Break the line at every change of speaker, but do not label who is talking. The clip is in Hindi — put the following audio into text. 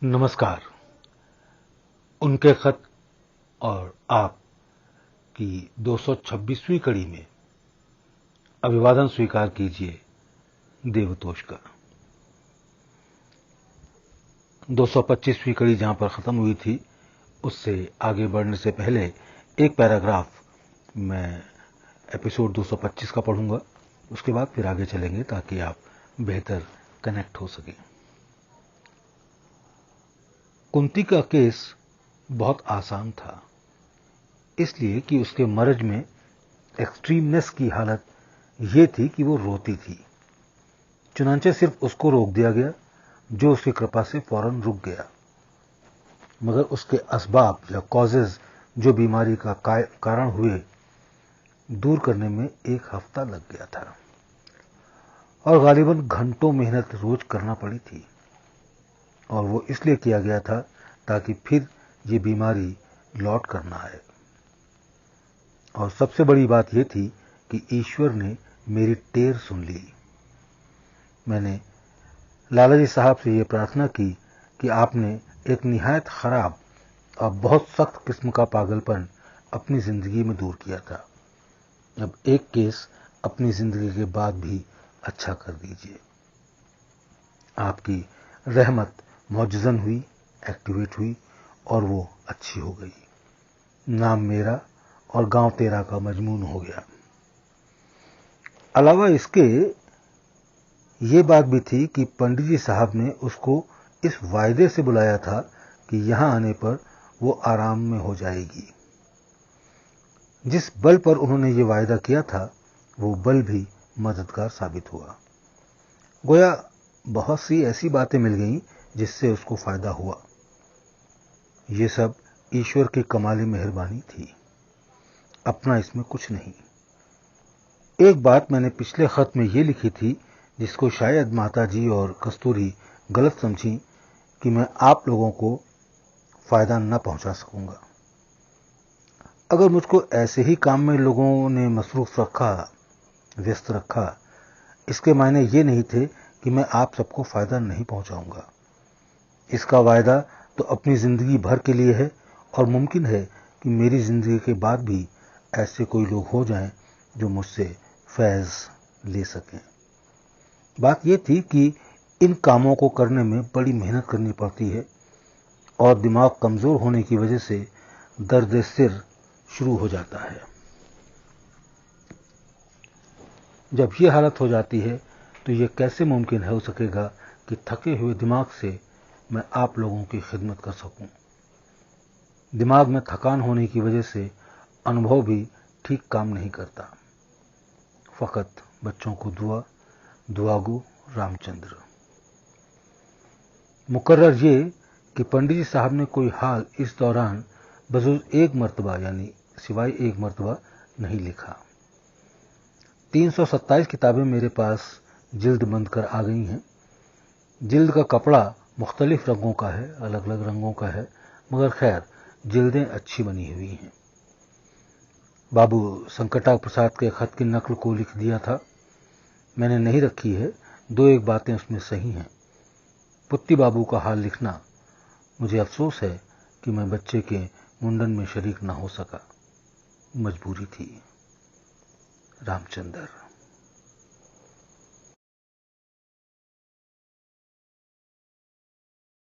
नमस्कार। उनके खत और आप की 226वीं कड़ी में अभिवादन स्वीकार कीजिए देवतोष का। 225वीं कड़ी जहां पर खत्म हुई थी उससे आगे बढ़ने से पहले एक पैराग्राफ मैं एपिसोड 225 का पढ़ूंगा, उसके बाद फिर आगे चलेंगे ताकि आप बेहतर कनेक्ट हो सकें। कुंती का केस बहुत आसान था, इसलिए कि उसके मर्ज में एक्सट्रीमनेस की हालत यह थी कि वो रोती थी। चुनांचे सिर्फ उसको रोक दिया गया जो उसकी कृपा से फौरन रुक गया, मगर उसके असबाब या कॉजेज जो बीमारी का कारण हुए दूर करने में 1 हफ्ता लग गया था और गालिबन घंटों मेहनत रोज करना पड़ी थी। और वो इसलिए किया गया था ताकि फिर ये बीमारी लौट कर ना आए। और सबसे बड़ी बात यह थी कि ईश्वर ने मेरी टेर सुन ली। मैंने लालाजी साहब से यह प्रार्थना की कि आपने एक निहायत खराब और बहुत सख्त किस्म का पागलपन अपनी जिंदगी में दूर किया था। अब एक केस अपनी जिंदगी के बाद भी अच्छा कर दीजिए। आपकी रहमत मौजज़न हुई, एक्टिवेट हुई और वो अच्छी हो गई। नाम मेरा और गांव तेरा का मजमून हो गया। अलावा इसके ये बात भी थी कि पंडित जी साहब ने उसको इस वायदे से बुलाया था कि यहां आने पर वो आराम में हो जाएगी। जिस बल पर उन्होंने ये वायदा किया था वो बल भी मददगार साबित हुआ। गोया बहुत सी ऐसी बातें मिल गईं जिससे उसको फायदा हुआ। ये सब ईश्वर की कमाली मेहरबानी थी, अपना इसमें कुछ नहीं। एक बात मैंने पिछले खत में ये लिखी थी जिसको शायद माताजी और कस्तूरी गलत समझी कि मैं आप लोगों को फायदा न पहुंचा सकूंगा। अगर मुझको ऐसे ही काम में लोगों ने मसरूफ रखा, व्यस्त रखा, इसके मायने ये नहीं थे कि मैं आप सबको फायदा नहीं पहुंचाऊंगा। इसका वायदा तो अपनी जिंदगी भर के लिए है और मुमकिन है कि मेरी जिंदगी के बाद भी ऐसे कोई लोग हो जाएं जो मुझसे फैज ले सकें। बात यह थी कि इन कामों को करने में बड़ी मेहनत करनी पड़ती है और दिमाग कमजोर होने की वजह से दर्द सिर शुरू हो जाता है। जब यह हालत हो जाती है तो यह कैसे मुमकिन हो सकेगा कि थके हुए दिमाग से मैं आप लोगों की खिदमत कर सकूं। दिमाग में थकान होने की वजह से अनुभव भी ठीक काम नहीं करता। फकत बच्चों को दुआगो रामचंद्र। मुकर्रर ये कि पंडित जी साहब ने कोई हाल इस दौरान बजूज एक मर्तबा यानी सिवाय एक मर्तबा नहीं लिखा। 327 किताबें मेरे पास जिल्द बंद कर आ गई हैं। जिल्द का कपड़ा मुख्तलिफ रंगों का है, अलग अलग रंगों का है, मगर खैर जिल्दें अच्छी बनी हुई हैं। बाबू संकटा प्रसाद के खत की नकल को लिख दिया था, मैंने नहीं रखी है। 2-1 बातें उसमें सही हैं। पुत्ती बाबू का हाल लिखना, मुझे अफसोस है कि मैं बच्चे के मुंडन में शरीक न हो सका, मजबूरी थी। रामचंद्र।